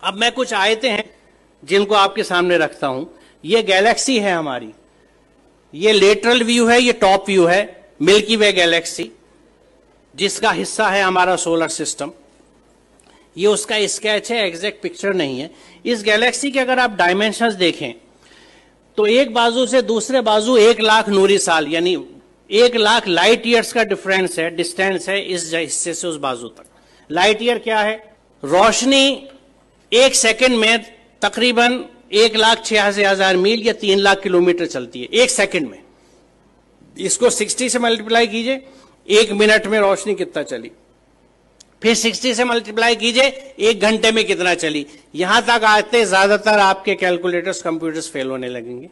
अब मैं कुछ आयतें हैं जिनको आपके सामने रखता हूं। ये गैलेक्सी है हमारी, ये लेटरल व्यू है, ये टॉप व्यू है मिल्की वे गैलेक्सी, जिसका हिस्सा है हमारा सोलर सिस्टम। ये उसका स्केच है, एग्जैक्ट पिक्चर नहीं है। इस गैलेक्सी के अगर आप डायमेंशंस देखें तो एक बाजू से दूसरे बाजू 1,00,000 नूरी साल यानी 1,00,000 लाइट ईयर्स का डिफरेंस है, डिस्टेंस है इस हिस्से से उस बाजू तक। लाइट ईयर क्या है? रोशनी 1 सेकंड में तकरीबन 1,86,000 मील या 3,00,000 किलोमीटर चलती है 1 सेकंड में। इसको 60 से मल्टीप्लाई कीजिए, 1 मिनट में रोशनी कितना चली, फिर 60 से मल्टीप्लाई कीजिए 1 घंटे में कितना चली। यहां तक आते ज्यादातर आपके कैलकुलेटर्स कंप्यूटर्स फेल होने लगेंगे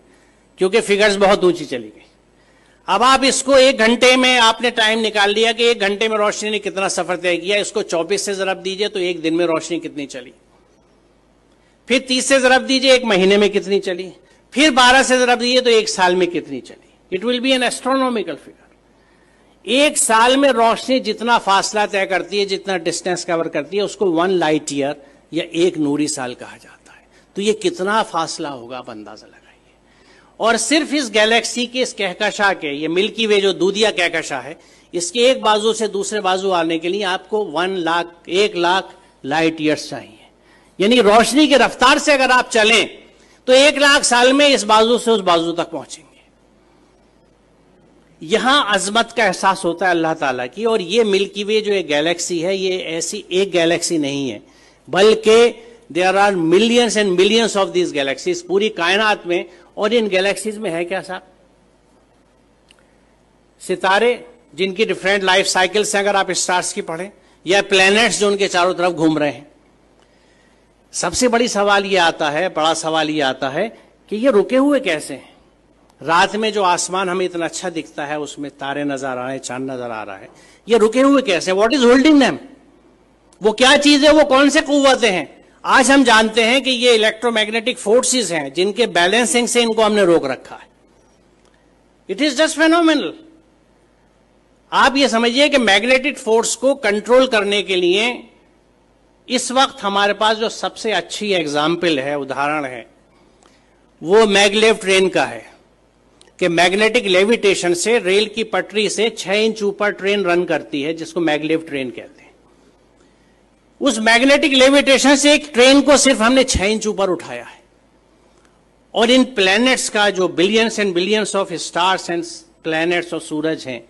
क्योंकि फिगर्स बहुत ऊंची चली गई। अब आप इसको 1 घंटे में आपने टाइम निकाल लिया कि 1 घंटे में रोशनी ने कितना सफर तय किया, इसको 24 से जरब दीजिए तो 1 दिन में रोशनी कितनी चली, फिर 30 से जरब दीजिए 1 महीने में कितनी चली, फिर 12 से जरब दीजिए तो 1 साल में कितनी चली। It will be N astronomical figure. 1 साल में रोशनी जितना फासला तय करती है, जितना डिस्टेंस कवर करती है, उसको 1 लाइट ईयर या 1 नूरी साल कहा जाता है। तो ये कितना फासला होगा आप अंदाजा लगाइए। और सिर्फ इस गैलेक्सी के इस कहकशा के, ये मिल्की वे जो दूधिया कहकशा है, इसके एक बाजू से दूसरे बाजू आने के लिए आपको 1,00,000 लाइट ईयर्स चाहिए। यानी रोशनी की रफ्तार से अगर आप चलें तो 1,00,000 साल में इस बाजू से उस बाजू तक पहुंचेंगे। यहां अजमत का एहसास होता है अल्लाह ताला की। और ये मिल्की वे जो एक गैलेक्सी है, ये ऐसी एक गैलेक्सी नहीं है, बल्कि there are millions and millions of these galaxies पूरी कायनात में। और इन गैलेक्सीज में है क्या साहब? सितारे जिनकी डिफरेंट लाइफ साइकिल्स हैं, अगर आप स्टार्स की पढ़ें, या प्लैनेट्स जो उनके चारों तरफ घूम रहे हैं। सबसे बड़ा सवाल यह आता है कि ये रुके हुए कैसे हैं? रात में जो आसमान हमें इतना अच्छा दिखता है, उसमें तारे नजर आ रहे हैं, चांद नजर आ रहा है, ये रुके हुए कैसे? What is holding them? वो क्या चीज है? वो कौन से कुव्वतें हैं? आज हम जानते हैं कि ये इलेक्ट्रोमैग्नेटिक फोर्सेस हैं जिनके बैलेंसिंग से इनको हमने रोक रखा है। It is just phenomenal. आप ये समझिए कि मैग्नेटिक फोर्स को कंट्रोल करने के लिए इस वक्त हमारे पास जो सबसे अच्छी एग्जाम्पल है, उदाहरण है, वो मैगलेव ट्रेन का है कि मैग्नेटिक लेविटेशन से रेल की पटरी से 6 इंच ऊपर ट्रेन रन करती है, जिसको मैगलेव ट्रेन कहते हैं। उस मैग्नेटिक लेविटेशन से एक ट्रेन को सिर्फ हमने 6 इंच ऊपर उठाया है। और इन प्लैनेट्स का जो billions and billions of stars and planets और सूरज हैं,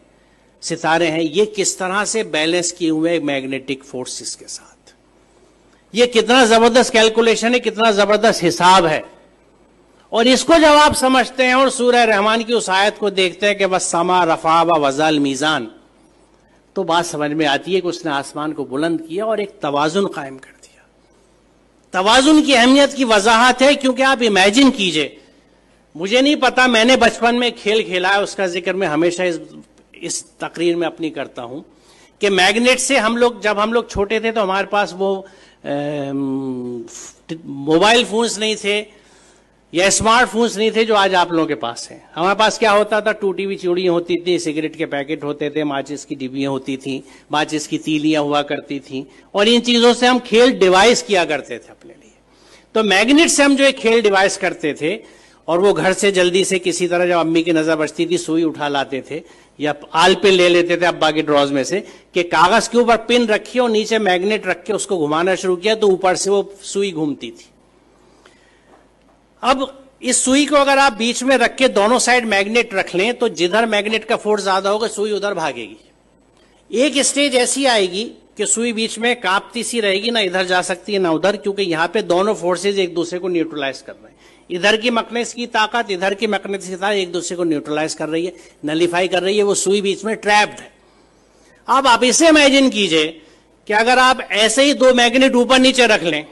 सितारे हैं, ये किस तरह से बैलेंस किए हुए मैग्नेटिक फोर्सेस के साथ। ये कितना जबरदस्त कैलकुलेशन है, कितना जबरदस्त हिसाब है। और इसको जब आप समझते हैं और सूरह रहमान की उस आयत को देखते हैं कि बस समा रफा व वज़ल मीज़ान, तो बात समझ में आती है कि उसने आसमान को बुलंद किया और एक तवाजुन कायम कर दिया। तवाजुन की अहमियत की वजाहत है क्योंकि आप इमेजिन कीजिए, मुझे नहीं पता, मैंने बचपन में खेल खेला है, उसका जिक्र मैं हमेशा इस तकरीर में अपनी करता हूं कि मैग्नेट से जब हम लोग छोटे थे तो हमारे पास वो मोबाइल फोन्स नहीं थे या स्मार्टफोन्स नहीं थे जो आज आप लोगों के पास है। हमारे पास क्या होता था? टूटी हुई चूड़ियां होती थी, सिगरेट के पैकेट होते थे, माचिस की डिब्बियां होती थी, माचिस की तीलियां हुआ करती थी, और इन चीजों से हम खेल डिवाइस किया करते थे अपने लिए। तो मैग्नेट से हम जो एक खेल डिवाइस करते थे, और वो घर से जल्दी से किसी तरह जब अम्मी की नजर बचती थी सुई उठा लाते थे या आल पे ले लेते थे अब्बा के ड्रॉज में से कि कागज के ऊपर पिन रखी और नीचे मैग्नेट रख के उसको घुमाना शुरू किया तो ऊपर से वो सुई घूमती थी। अब इस सुई को अगर आप बीच में रख के दोनों साइड मैग्नेट रख लें तो जिधर मैग्नेट का फोर्स ज्यादा होगा सुई उधर भागेगी। एक स्टेज ऐसी आएगी कि सुई बीच में कांपती सी रहेगी, ना इधर जा सकती है ना उधर, क्योंकि यहां पे दोनों फोर्सेज एक दूसरे को न्यूट्रलाइज कर रहे हैं। इधर की मैग्नेटिक की ताकत, इधर की मैग्नेटिक की ताकत एक दूसरे को न्यूट्रलाइज कर रही है, नलीफाई कर रही है। वो सुई बीच में ट्रैप्ड है। अब आप इसे इमेजिन कीजिए कि अगर आप ऐसे ही 2 मैग्नेट ऊपर नीचे रख लें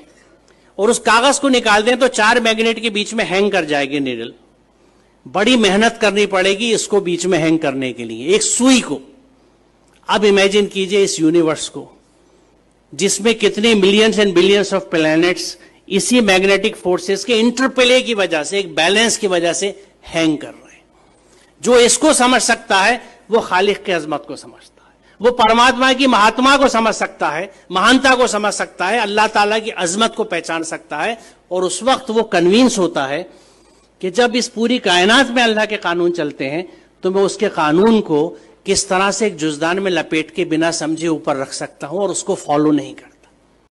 और उस कागज को निकाल दें तो 4 मैग्नेट के बीच में हैंग कर जाएगी नीडल। बड़ी मेहनत करनी पड़ेगी इसको बीच में हैंग करने के लिए, एक सुई को। अब इमेजिन कीजिए इस यूनिवर्स को जिसमें कितने millions and billions of planets इसी मैग्नेटिक फोर्सेस के इंटरप्ले की वजह से, एक बैलेंस की वजह से हैंग कर रहे हैं। जो इसको समझ सकता है वो खालिक की अजमत को समझता है। वो परमात्मा की महात्मा को समझ सकता है, महानता को समझ सकता है, अल्लाह ताला की अजमत को पहचान सकता है। और उस वक्त वो कन्विंस होता है कि जब इस पूरी कायनात में अल्लाह के कानून चलते हैं तो मैं उसके कानून को किस तरह से एक जुजदान में लपेट के बिना समझे ऊपर रख सकता हूं और उसको फॉलो नहीं कर